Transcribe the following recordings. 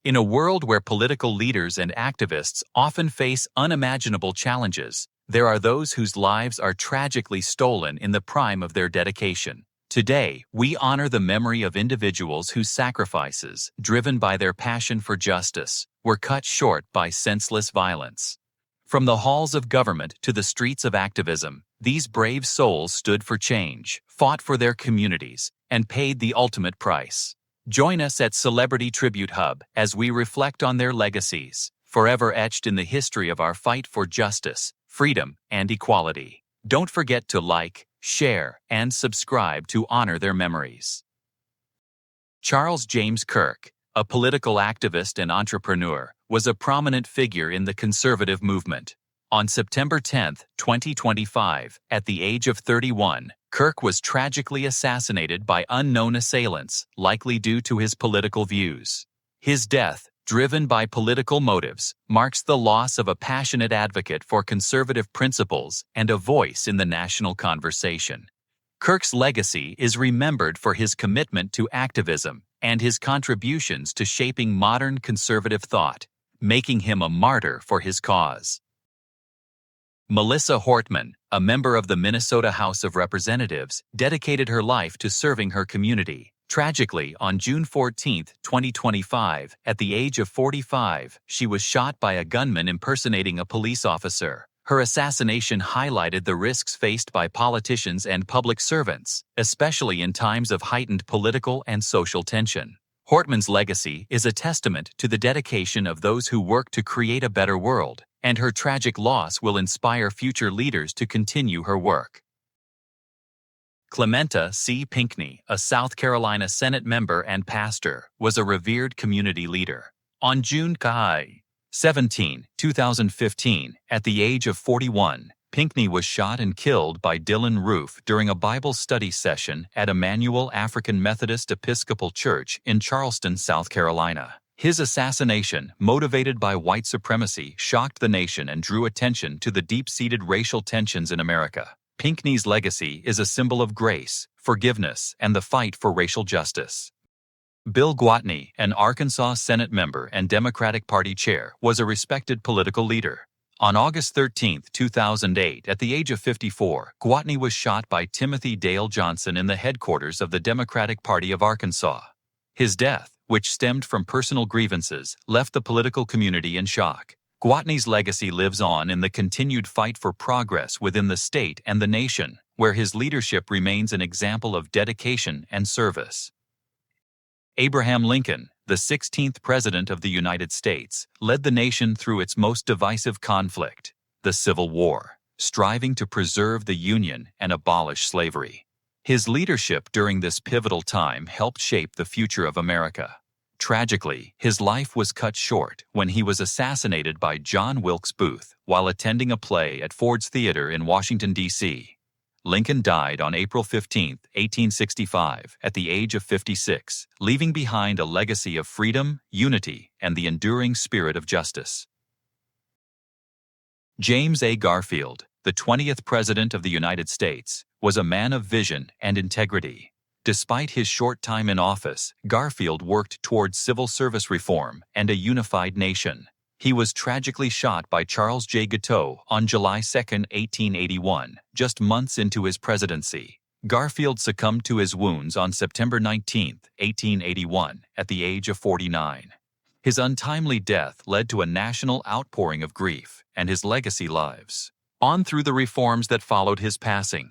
In a world where political leaders and activists often face unimaginable challenges, there are those whose lives are tragically stolen in the prime of their dedication. Today, we honor the memory of individuals whose sacrifices, driven by their passion for justice, were cut short by senseless violence. From the halls of government to the streets of activism, these brave souls stood for change, fought for their communities, and paid the ultimate price. Join us at CelebrityTributeHub as we reflect on their legacies, forever etched in the history of our fight for justice, freedom, and equality. Don't forget to like, share, and subscribe to honor their memories. Charles James Kirk, a political activist and entrepreneur, was a prominent figure in the conservative movement. On September 10, 2025, at the age of 31, Kirk was tragically assassinated by unknown assailants, likely due to his political views. His death, driven by political motives, marks the loss of a passionate advocate for conservative principles and a voice in the national conversation. Kirk's legacy is remembered for his commitment to activism and his contributions to shaping modern conservative thought, making him a martyr for his cause. Melissa Hortman, a member of the Minnesota House of Representatives, dedicated her life to serving her community. Tragically, on June 14, 2025, at the age of 45, she was shot by a gunman impersonating a police officer. Her assassination highlighted the risks faced by politicians and public servants, especially in times of heightened political and social tension. Hortman's legacy is a testament to the dedication of those who work to create a better world, and her tragic loss will inspire future leaders to continue her work. Clementa C. Pinckney, a South Carolina Senate member and pastor, was a revered community leader. On June 17, 2015, at the age of 41, Pinckney was shot and killed by Dylan Roof during a Bible study session at Emmanuel African Methodist Episcopal Church in Charleston, South Carolina. His assassination, motivated by white supremacy, shocked the nation and drew attention to the deep-seated racial tensions in America. Pinckney's legacy is a symbol of grace, forgiveness, and the fight for racial justice. Bill Gwatney, an Arkansas Senate member and Democratic Party chair, was a respected political leader. On August 13, 2008, at the age of 54, Gwatney was shot by Timothy Dale Johnson in the headquarters of the Democratic Party of Arkansas. His death, which stemmed from personal grievances, left the political community in shock. Gwatney's legacy lives on in the continued fight for progress within the state and the nation, where his leadership remains an example of dedication and service. Abraham Lincoln, the 16th President of the United States, led the nation through its most divisive conflict, the Civil War, striving to preserve the Union and abolish slavery. His leadership during this pivotal time helped shape the future of America. Tragically, his life was cut short when he was assassinated by John Wilkes Booth while attending a play at Ford's Theater in Washington, D.C. Lincoln died on April 15, 1865, at the age of 56, leaving behind a legacy of freedom, unity, and the enduring spirit of justice. James A. Garfield, the 20th President of the United States, was a man of vision and integrity. Despite his short time in office, Garfield worked towards civil service reform and a unified nation. He was tragically shot by Charles J. Guiteau on July 2, 1881, just months into his presidency. Garfield succumbed to his wounds on September 19, 1881, at the age of 49. His untimely death led to a national outpouring of grief, and his legacy lives on through the reforms that followed his passing.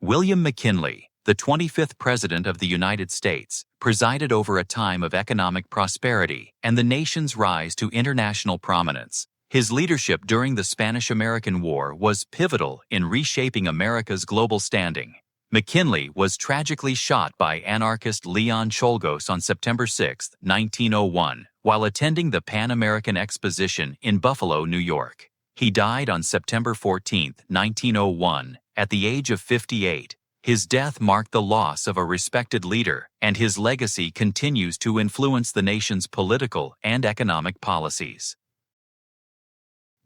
William McKinley, the 25th President of the United States, presided over a time of economic prosperity and the nation's rise to international prominence. His leadership during the Spanish-American War was pivotal in reshaping America's global standing. McKinley was tragically shot by anarchist Leon Czolgosz on September 6, 1901, while attending the Pan American Exposition in Buffalo, New York. He died on September 14, 1901, at the age of 58. His death marked the loss of a respected leader, and his legacy continues to influence the nation's political and economic policies.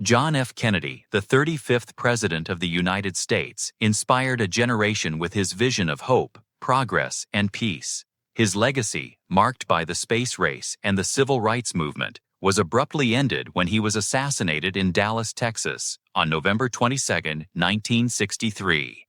John F. Kennedy, the 35th President of the United States, inspired a generation with his vision of hope, progress, and peace. His legacy, marked by the space race and the civil rights movement, was abruptly ended when he was assassinated in Dallas, Texas, on November 22, 1963.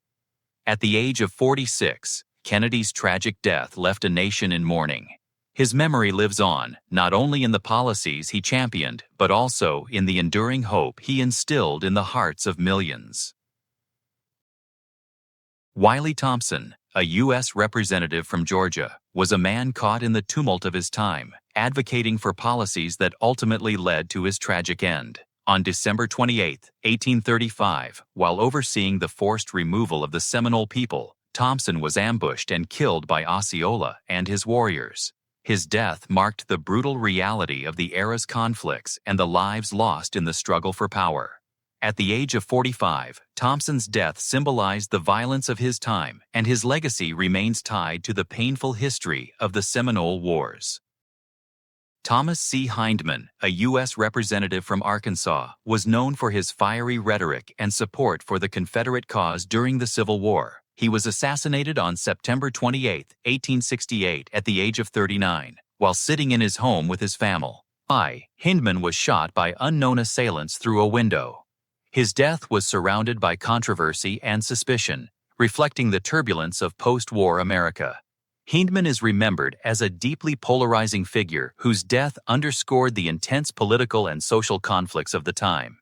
At the age of 46, Kennedy's tragic death left a nation in mourning. His memory lives on, not only in the policies he championed, but also in the enduring hope he instilled in the hearts of millions. Wiley Thompson, a U.S. representative from Georgia, was a man caught in the tumult of his time, advocating for policies that ultimately led to his tragic end. On December 28, 1835, while overseeing the forced removal of the Seminole people, Thompson was ambushed and killed by Osceola and his warriors. His death marked the brutal reality of the era's conflicts and the lives lost in the struggle for power. At the age of 45, Thompson's death symbolized the violence of his time, and his legacy remains tied to the painful history of the Seminole Wars. Thomas C. Hindman, a U.S. representative from Arkansas, was known for his fiery rhetoric and support for the Confederate cause during the Civil War. He was assassinated on September 28, 1868, at the age of 39, while sitting in his home with his family. Hindman was shot by unknown assailants through a window. His death was surrounded by controversy and suspicion, reflecting the turbulence of post-war America. Hindman is remembered as a deeply polarizing figure whose death underscored the intense political and social conflicts of the time.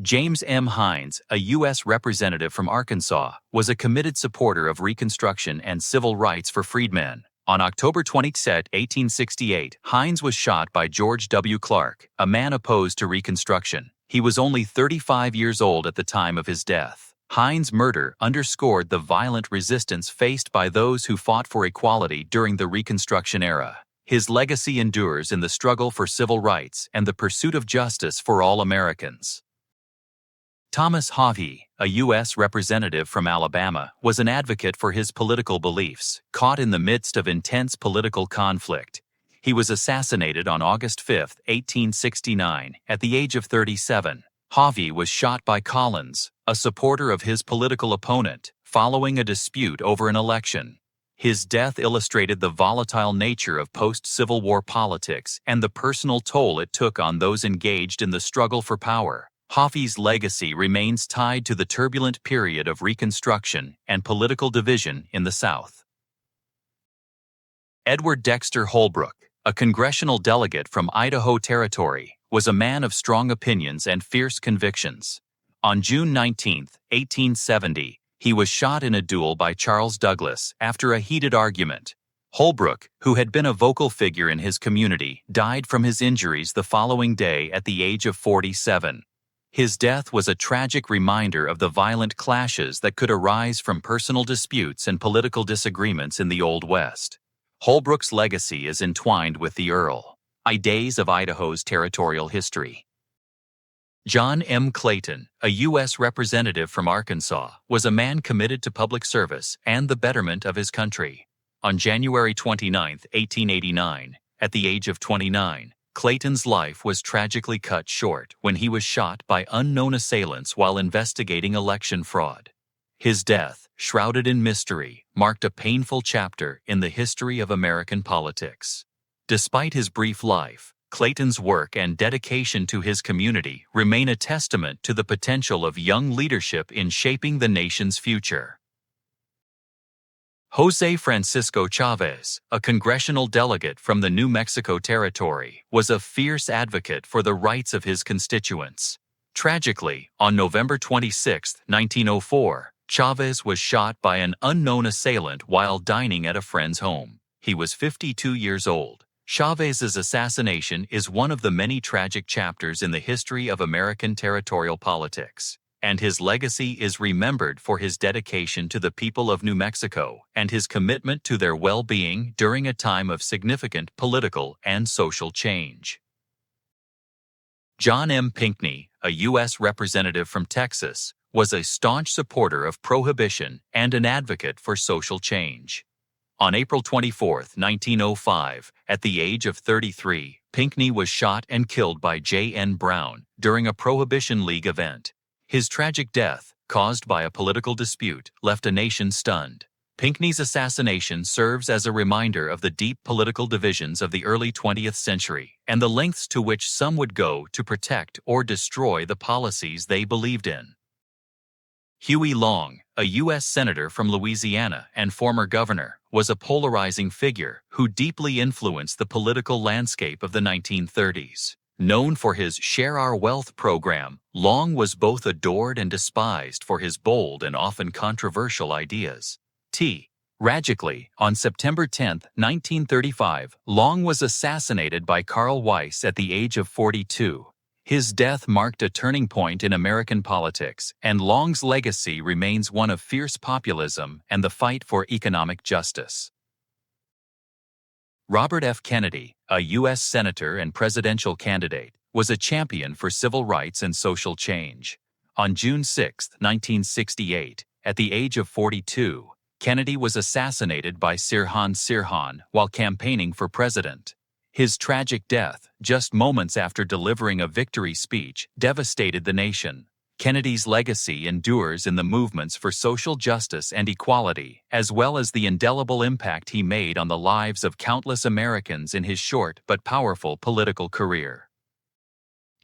James M. Hines, a U.S. representative from Arkansas, was a committed supporter of Reconstruction and civil rights for freedmen. On October 22, 1868, Hines was shot by George W. Clark, a man opposed to Reconstruction. He was only 35 years old at the time of his death. Hines' murder underscored the violent resistance faced by those who fought for equality during the Reconstruction era. His legacy endures in the struggle for civil rights and the pursuit of justice for all Americans. Thomas Hovey, a U.S. representative from Alabama, was an advocate for his political beliefs, caught in the midst of intense political conflict. He was assassinated on August 5, 1869, at the age of 37. Hovey was shot by Collins, a supporter of his political opponent, following a dispute over an election. His death illustrated the volatile nature of post-Civil War politics and the personal toll it took on those engaged in the struggle for power. Hovey's legacy remains tied to the turbulent period of Reconstruction and political division in the South. Edward Dexter Holbrook, a congressional delegate from Idaho Territory, was a man of strong opinions and fierce convictions. On June 19, 1870, he was shot in a duel by Charles Douglas after a heated argument. Holbrook, who had been a vocal figure in his community, died from his injuries the following day at the age of 47. His death was a tragic reminder of the violent clashes that could arise from personal disputes and political disagreements in the Old West. Holbrook's legacy is entwined with the days of Idaho's territorial history. John M. Clayton, a U.S. representative from Arkansas, was a man committed to public service and the betterment of his country. On January 29, 1889, at the age of 29, Clayton's life was tragically cut short when he was shot by unknown assailants while investigating election fraud. His death, shrouded in mystery, marked a painful chapter in the history of American politics. Despite his brief life, Clayton's work and dedication to his community remain a testament to the potential of young leadership in shaping the nation's future. José Francisco Chávez, a congressional delegate from the New Mexico Territory, was a fierce advocate for the rights of his constituents. Tragically, on November 26, 1904, Chávez was shot by an unknown assailant while dining at a friend's home. He was 52 years old. Chávez's assassination is one of the many tragic chapters in the history of American territorial politics, and his legacy is remembered for his dedication to the people of New Mexico and his commitment to their well-being during a time of significant political and social change. John M. Pinckney, a U.S. representative from Texas, was a staunch supporter of prohibition and an advocate for social change. On April 24, 1905, at the age of 33, Pinckney was shot and killed by J.N. Brown during a Prohibition League event. His tragic death, caused by a political dispute, left a nation stunned. Pinckney's assassination serves as a reminder of the deep political divisions of the early 20th century and the lengths to which some would go to protect or destroy the policies they believed in. Huey Long, a U.S. Senator from Louisiana and former governor, was a polarizing figure who deeply influenced the political landscape of the 1930s. Known for his Share Our Wealth program, Long was both adored and despised for his bold and often controversial ideas. Tragically, on September 10, 1935, Long was assassinated by Carl Weiss at the age of 42. His death marked a turning point in American politics, and Long's legacy remains one of fierce populism and the fight for economic justice. Robert F. Kennedy, a U.S. Senator and presidential candidate, was a champion for civil rights and social change. On June 6, 1968, at the age of 42, Kennedy was assassinated by Sirhan Sirhan while campaigning for president. His tragic death, just moments after delivering a victory speech, devastated the nation. Kennedy's legacy endures in the movements for social justice and equality, as well as the indelible impact he made on the lives of countless Americans in his short but powerful political career.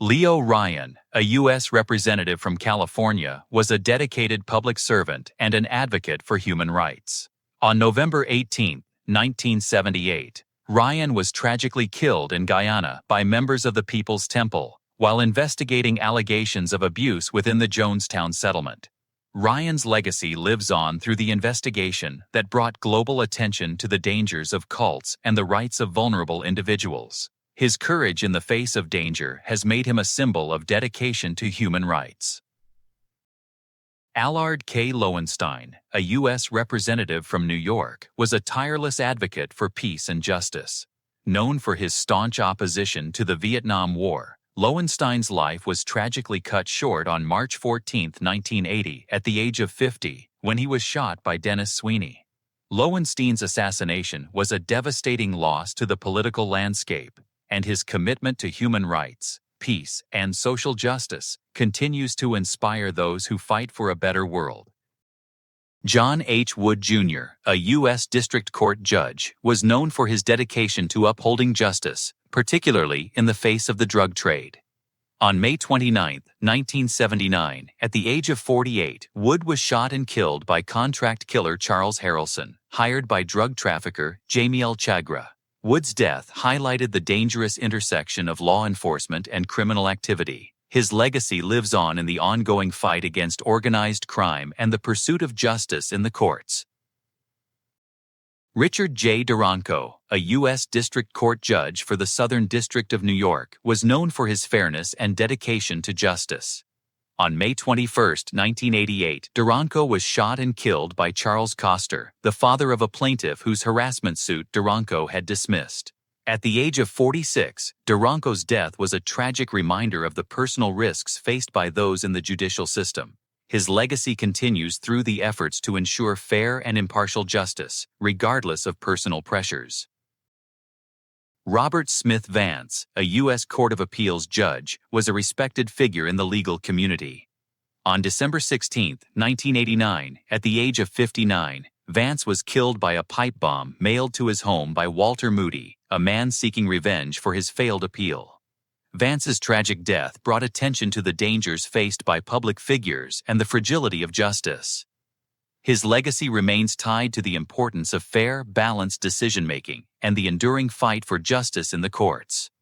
Leo Ryan, a U.S. representative from California, was a dedicated public servant and an advocate for human rights. On November 18, 1978, Ryan was tragically killed in Guyana by members of the People's Temple while investigating allegations of abuse within the Jonestown settlement. Ryan's legacy lives on through the investigation that brought global attention to the dangers of cults and the rights of vulnerable individuals. His courage in the face of danger has made him a symbol of dedication to human rights. Allard K. Lowenstein, a U.S. representative from New York, was a tireless advocate for peace and justice. Known for his staunch opposition to the Vietnam War, Lowenstein's life was tragically cut short on March 14, 1980, at the age of 50, when he was shot by Dennis Sweeney. Lowenstein's assassination was a devastating loss to the political landscape, and his commitment to human rights, peace, and social justice continues to inspire those who fight for a better world. John H. Wood, Jr., a U.S. District Court judge, was known for his dedication to upholding justice, particularly in the face of the drug trade. On May 29, 1979, at the age of 48, Wood was shot and killed by contract killer Charles Harrelson, hired by drug trafficker Jamiel Chagra. Wood's death highlighted the dangerous intersection of law enforcement and criminal activity. His legacy lives on in the ongoing fight against organized crime and the pursuit of justice in the courts. Richard J. Duranko, a U.S. District Court judge for the Southern District of New York, was known for his fairness and dedication to justice. On May 21, 1988, Duranko was shot and killed by Charles Koster, the father of a plaintiff whose harassment suit Duranko had dismissed. At the age of 46, Duranko's death was a tragic reminder of the personal risks faced by those in the judicial system. His legacy continues through the efforts to ensure fair and impartial justice, regardless of personal pressures. Robert Smith Vance, a U.S. Court of Appeals judge, was a respected figure in the legal community. On December 16, 1989, at the age of 59, Vance was killed by a pipe bomb mailed to his home by Walter Moody, a man seeking revenge for his failed appeal. Vance's tragic death brought attention to the dangers faced by public figures and the fragility of justice. His legacy remains tied to the importance of fair, balanced decision-making and the enduring fight for justice in the courts.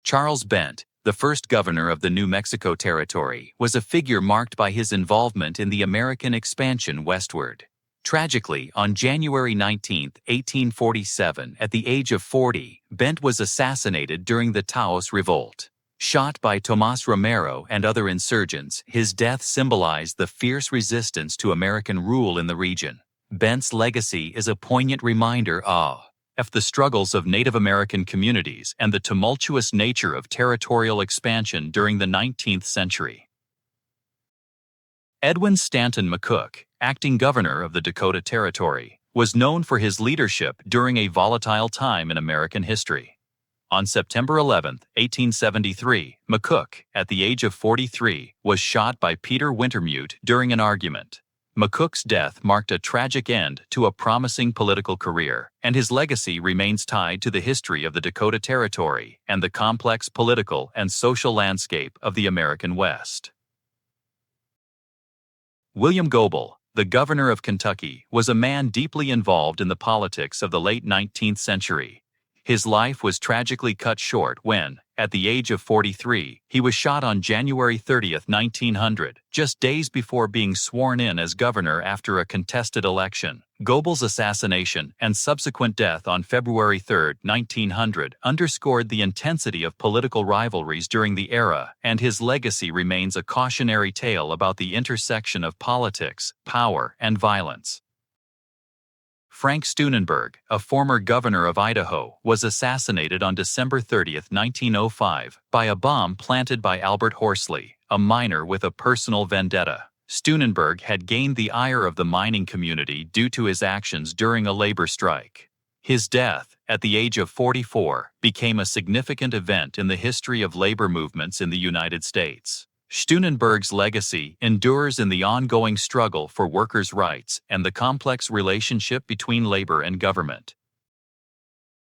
Charles Bent, the first governor of the New Mexico Territory, was a figure marked by his involvement in the American expansion westward. Tragically, on January 19, 1847, at the age of 40, Bent was assassinated during the Taos Revolt. Shot by Tomas Romero and other insurgents, his death symbolized the fierce resistance to American rule in the region. Bent's legacy is a poignant reminder of the struggles of Native American communities and the tumultuous nature of territorial expansion during the 19th century. Edwin Stanton McCook, acting governor of the Dakota Territory, was known for his leadership during a volatile time in American history. On September 11, 1873, McCook, at the age of 43, was shot by Peter Wintermute during an argument. McCook's death marked a tragic end to a promising political career, and his legacy remains tied to the history of the Dakota Territory and the complex political and social landscape of the American West. William Goebel, the governor of Kentucky, was a man deeply involved in the politics of the late 19th century. His life was tragically cut short when, at the age of 43, he was shot on January 30, 1900, just days before being sworn in as governor after a contested election. Goebel's assassination and subsequent death on February 3, 1900, underscored the intensity of political rivalries during the era, and his legacy remains a cautionary tale about the intersection of politics, power, and violence. Frank Steunenberg, a former governor of Idaho, was assassinated on December 30, 1905, by a bomb planted by Albert Horsley, a miner with a personal vendetta. Steunenberg had gained the ire of the mining community due to his actions during a labor strike. His death, at the age of 44, became a significant event in the history of labor movements in the United States. Steunenberg's legacy endures in the ongoing struggle for workers' rights and the complex relationship between labor and government.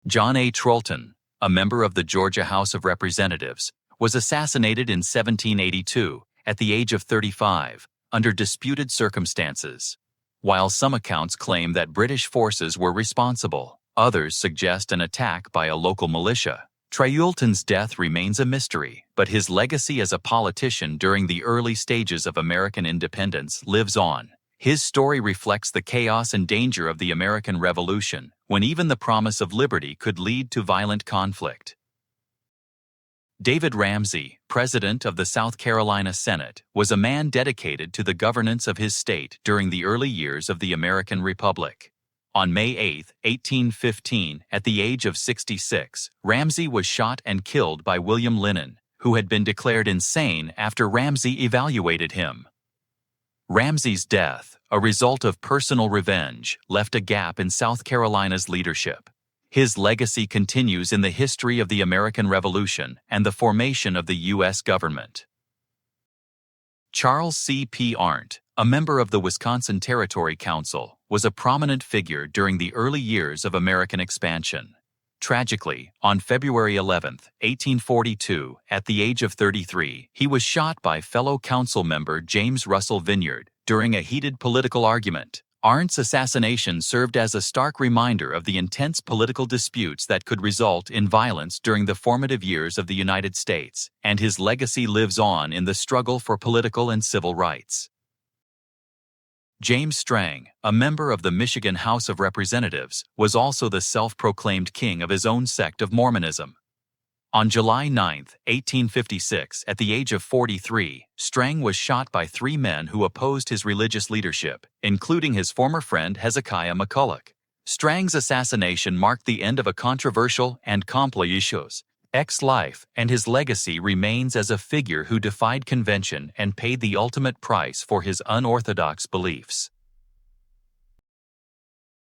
John A. Trolton, a member of the Georgia House of Representatives, was assassinated in 1782 at the age of 35 under disputed circumstances. While some accounts claim that British forces were responsible, others suggest an attack by a local militia. Trolton's death remains a mystery, but his legacy as a politician during the early stages of American independence lives on. His story reflects the chaos and danger of the American Revolution, when even the promise of liberty could lead to violent conflict. David Ramsey, president of the South Carolina Senate, was a man dedicated to the governance of his state during the early years of the American Republic. On May 8, 1815, at the age of 66, Ramsey was shot and killed by William Lennon, who had been declared insane after Ramsey evaluated him. Ramsey's death, a result of personal revenge, left a gap in South Carolina's leadership. His legacy continues in the history of the American Revolution and the formation of the U.S. government. Charles C. P. Arndt, a member of the Wisconsin Territory Council, was a prominent figure during the early years of American expansion. Tragically, on February 11, 1842, at the age of 33, he was shot by fellow council member James Russell Vineyard during a heated political argument. Arndt's assassination served as a stark reminder of the intense political disputes that could result in violence during the formative years of the United States, and his legacy lives on in the struggle for political and civil rights. James Strang, a member of the Michigan House of Representatives, was also the self-proclaimed king of his own sect of Mormonism. On July 9, 1856, at the age of 43, Strang was shot by three men who opposed his religious leadership, including his former friend Hezekiah McCulloch. Strang's assassination marked the end of a controversial and complex life, and his legacy remains as a figure who defied convention and paid the ultimate price for his unorthodox beliefs.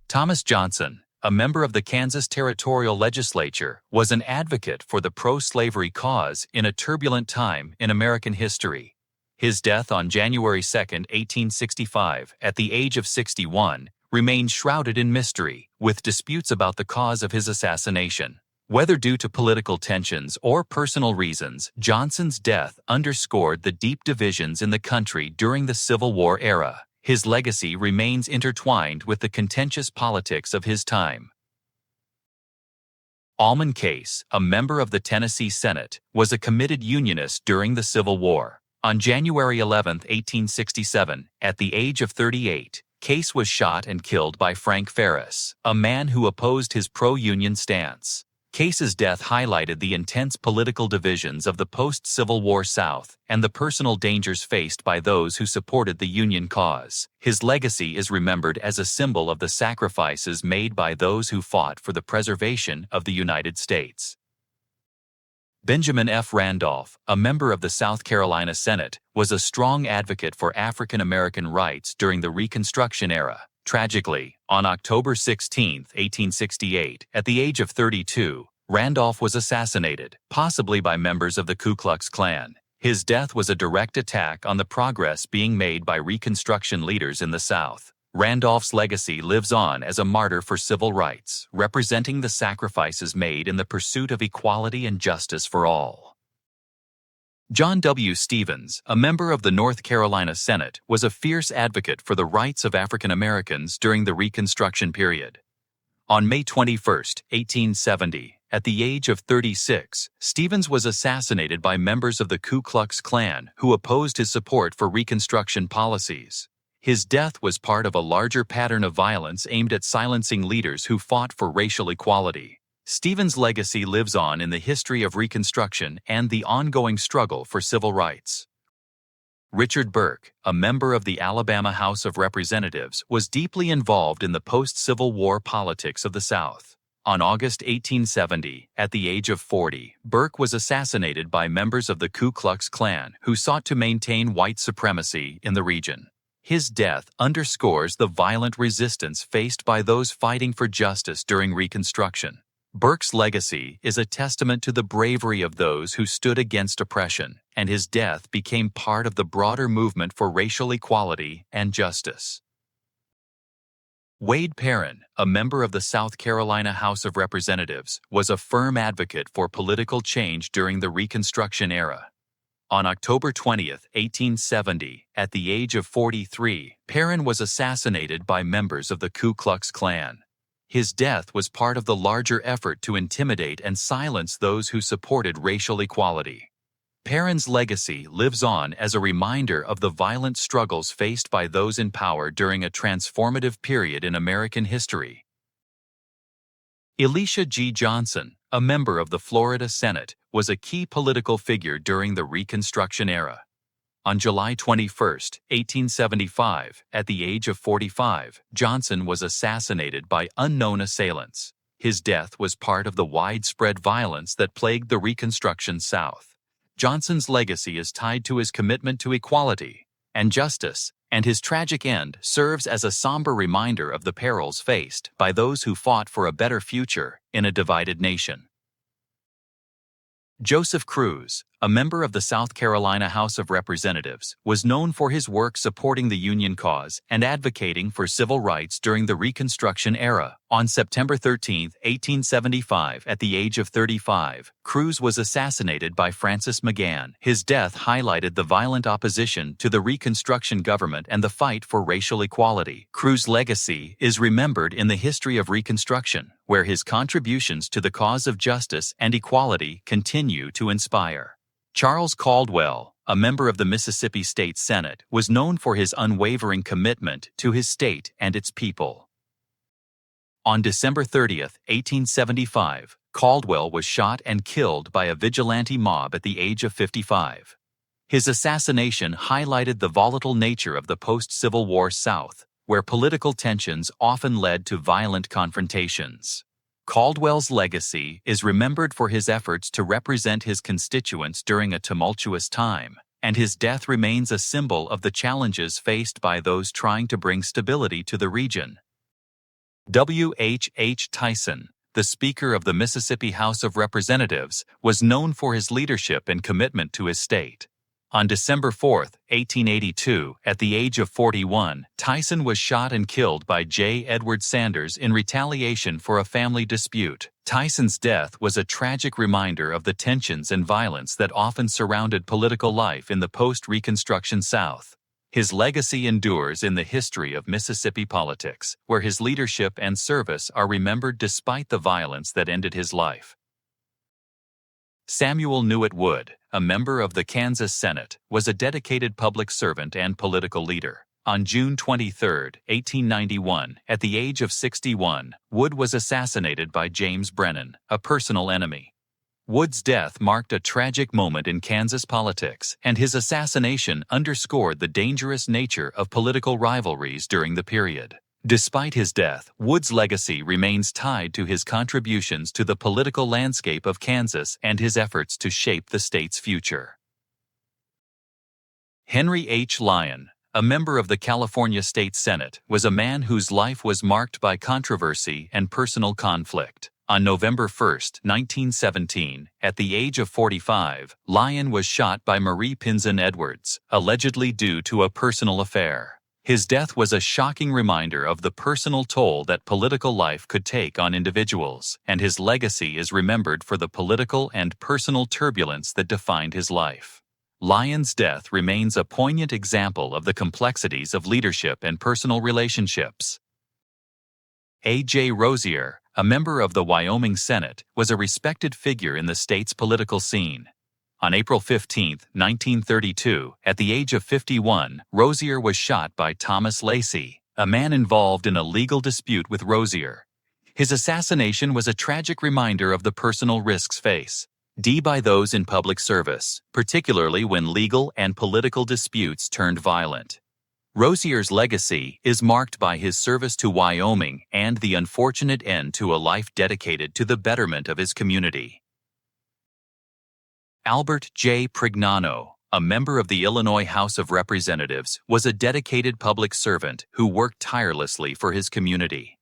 Thomas Johnson, a member of the Kansas Territorial Legislature, was an advocate for the pro-slavery cause in a turbulent time in American history. His death on January 2, 1865, at the age of 61, remains shrouded in mystery, with disputes about the cause of his assassination. Whether due to political tensions or personal reasons, Johnson's death underscored the deep divisions in the country during the Civil War era. His legacy remains intertwined with the contentious politics of his time. Almon Case, a member of the Tennessee Senate, was a committed Unionist during the Civil War. On January 11, 1867, at the age of 38, Case was shot and killed by Frank Ferris, a man who opposed his pro-Union stance. Case's death highlighted the intense political divisions of the post-Civil War South and the personal dangers faced by those who supported the Union cause. His legacy is remembered as a symbol of the sacrifices made by those who fought for the preservation of the United States. Benjamin F. Randolph, a member of the South Carolina Senate, was a strong advocate for African American rights during the Reconstruction era. Tragically, on October 16, 1868, at the age of 32, Randolph was assassinated, possibly by members of the Ku Klux Klan. His death was a direct attack on the progress being made by Reconstruction leaders in the South. Randolph's legacy lives on as a martyr for civil rights, representing the sacrifices made in the pursuit of equality and justice for all. John W. Stevens, a member of the North Carolina Senate, was a fierce advocate for the rights of African Americans during the Reconstruction period. On May 21, 1870, at the age of 36, Stevens was assassinated by members of the Ku Klux Klan who opposed his support for Reconstruction policies. His death was part of a larger pattern of violence aimed at silencing leaders who fought for racial equality. Stevens' legacy lives on in the history of Reconstruction and the ongoing struggle for civil rights. Richard Burke, a member of the Alabama House of Representatives, was deeply involved in the post-Civil War politics of the South. On August 1870, at the age of 40, Burke was assassinated by members of the Ku Klux Klan who sought to maintain white supremacy in the region. His death underscores the violent resistance faced by those fighting for justice during Reconstruction. Burke's legacy is a testament to the bravery of those who stood against oppression, and his death became part of the broader movement for racial equality and justice. Wade Perrin, a member of the South Carolina House of Representatives, was a firm advocate for political change during the Reconstruction era. On October 20, 1870, at the age of 43, Perrin was assassinated by members of the Ku Klux Klan. His death was part of the larger effort to intimidate and silence those who supported racial equality. Perrin's legacy lives on as a reminder of the violent struggles faced by those in power during a transformative period in American history. Elisha G. Johnson, a member of the Florida Senate, was a key political figure during the Reconstruction era. On July 21, 1875, at the age of 45, Johnson was assassinated by unknown assailants. His death was part of the widespread violence that plagued the Reconstruction South. Johnson's legacy is tied to his commitment to equality and justice, and his tragic end serves as a somber reminder of the perils faced by those who fought for a better future in a divided nation. Joseph Cruz, a member of the South Carolina House of Representatives, was known for his work supporting the Union cause and advocating for civil rights during the Reconstruction era. On September 13, 1875, at the age of 35, Cruz was assassinated by Francis McGann. His death highlighted the violent opposition to the Reconstruction government and the fight for racial equality. Cruz's legacy is remembered in the history of Reconstruction, where his contributions to the cause of justice and equality continue to inspire. Charles Caldwell, a member of the Mississippi State Senate, was known for his unwavering commitment to his state and its people. On December 30, 1875, Caldwell was shot and killed by a vigilante mob at the age of 55. His assassination highlighted the volatile nature of the post-Civil War South, where political tensions often led to violent confrontations. Caldwell's legacy is remembered for his efforts to represent his constituents during a tumultuous time, and his death remains a symbol of the challenges faced by those trying to bring stability to the region. W. H. Tyson, the Speaker of the Mississippi House of Representatives, was known for his leadership and commitment to his state. On December 4, 1882, at the age of 41, Tyson was shot and killed by J. Edward Sanders in retaliation for a family dispute. Tyson's death was a tragic reminder of the tensions and violence that often surrounded political life in the post-Reconstruction South. His legacy endures in the history of Mississippi politics, where his leadership and service are remembered despite the violence that ended his life. Samuel Newett Wood, a member of the Kansas Senate, was a dedicated public servant and political leader. On June 23, 1891, at the age of 61, Wood was assassinated by James Brennan, a personal enemy. Wood's death marked a tragic moment in Kansas politics, and his assassination underscored the dangerous nature of political rivalries during the period. Despite his death, Wood's legacy remains tied to his contributions to the political landscape of Kansas and his efforts to shape the state's future. Henry H. Lyon, a member of the California State Senate, was a man whose life was marked by controversy and personal conflict. On November 1, 1917, at the age of 45, Lyon was shot by Marie Pinzon Edwards, allegedly due to a personal affair. His death was a shocking reminder of the personal toll that political life could take on individuals, and his legacy is remembered for the political and personal turbulence that defined his life. Lyon's death remains a poignant example of the complexities of leadership and personal relationships. A.J. Rozier, a member of the Wyoming Senate, was a respected figure in the state's political scene. On April 15, 1932, at the age of 51, Rozier was shot by Thomas Lacey, a man involved in a legal dispute with Rozier. His assassination was a tragic reminder of the personal risks faced by those in public service, particularly when legal and political disputes turned violent. Rozier's legacy is marked by his service to Wyoming and the unfortunate end to a life dedicated to the betterment of his community. Albert J. Prignano, a member of the Illinois House of Representatives, was a dedicated public servant who worked tirelessly for his community.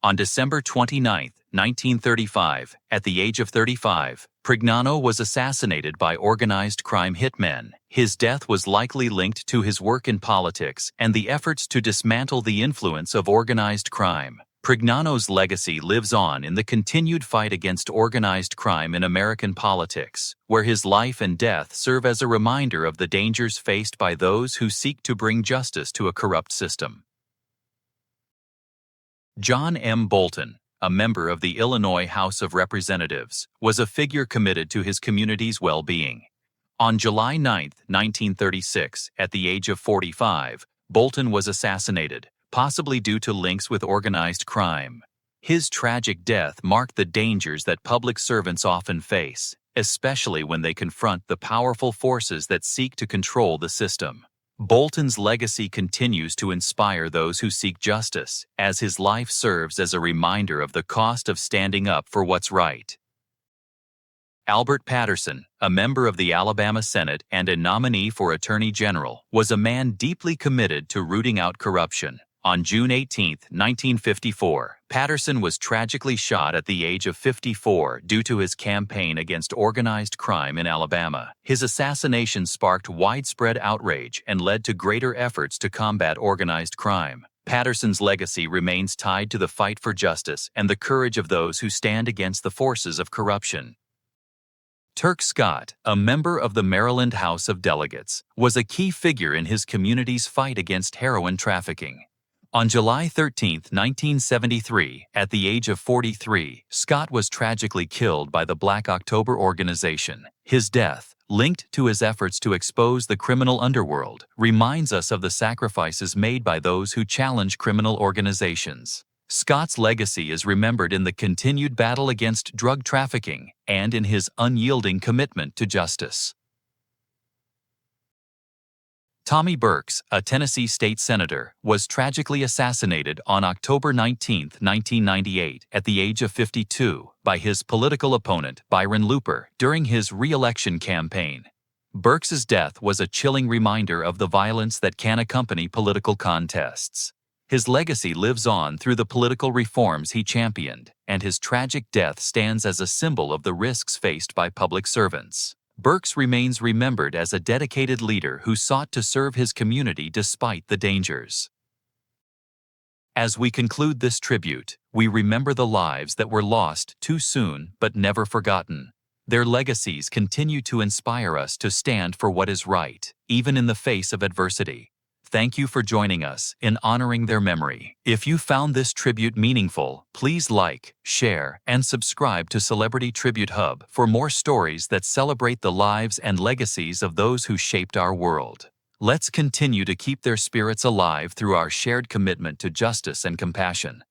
On December 29, 1935, at the age of 35, Prignano was assassinated by organized crime hitmen. His death was likely linked to his work in politics and the efforts to dismantle the influence of organized crime. Prignano's legacy lives on in the continued fight against organized crime in American politics, where his life and death serve as a reminder of the dangers faced by those who seek to bring justice to a corrupt system. John M. Bolton, a member of the Illinois House of Representatives, was a figure committed to his community's well-being. On July 9, 1936, at the age of 45, Bolton was assassinated, possibly due to links with organized crime. His tragic death marked the dangers that public servants often face, especially when they confront the powerful forces that seek to control the system. Bolton's legacy continues to inspire those who seek justice, as his life serves as a reminder of the cost of standing up for what's right. Albert Patterson, a member of the Alabama Senate and a nominee for Attorney General, was a man deeply committed to rooting out corruption. On June 18, 1954, Patterson was tragically shot at the age of 54 due to his campaign against organized crime in Alabama. His assassination sparked widespread outrage and led to greater efforts to combat organized crime. Patterson's legacy remains tied to the fight for justice and the courage of those who stand against the forces of corruption. Turk Scott, a member of the Maryland House of Delegates, was a key figure in his community's fight against heroin trafficking. On July 13, 1973, at the age of 43, Scott was tragically killed by the Black October organization. His death, linked to his efforts to expose the criminal underworld, reminds us of the sacrifices made by those who challenge criminal organizations. Scott's legacy is remembered in the continued battle against drug trafficking and in his unyielding commitment to justice. Tommy Burks, a Tennessee state senator, was tragically assassinated on October 19, 1998, at the age of 52, by his political opponent, Byron Looper, during his re-election campaign. Burks's death was a chilling reminder of the violence that can accompany political contests. His legacy lives on through the political reforms he championed, and his tragic death stands as a symbol of the risks faced by public servants. Burks remains remembered as a dedicated leader who sought to serve his community despite the dangers. As we conclude this tribute, we remember the lives that were lost too soon but never forgotten. Their legacies continue to inspire us to stand for what is right, even in the face of adversity. Thank you for joining us in honoring their memory. If you found this tribute meaningful, please like, share, and subscribe to CelebrityTributeHub for more stories that celebrate the lives and legacies of those who shaped our world. Let's continue to keep their spirits alive through our shared commitment to justice and compassion.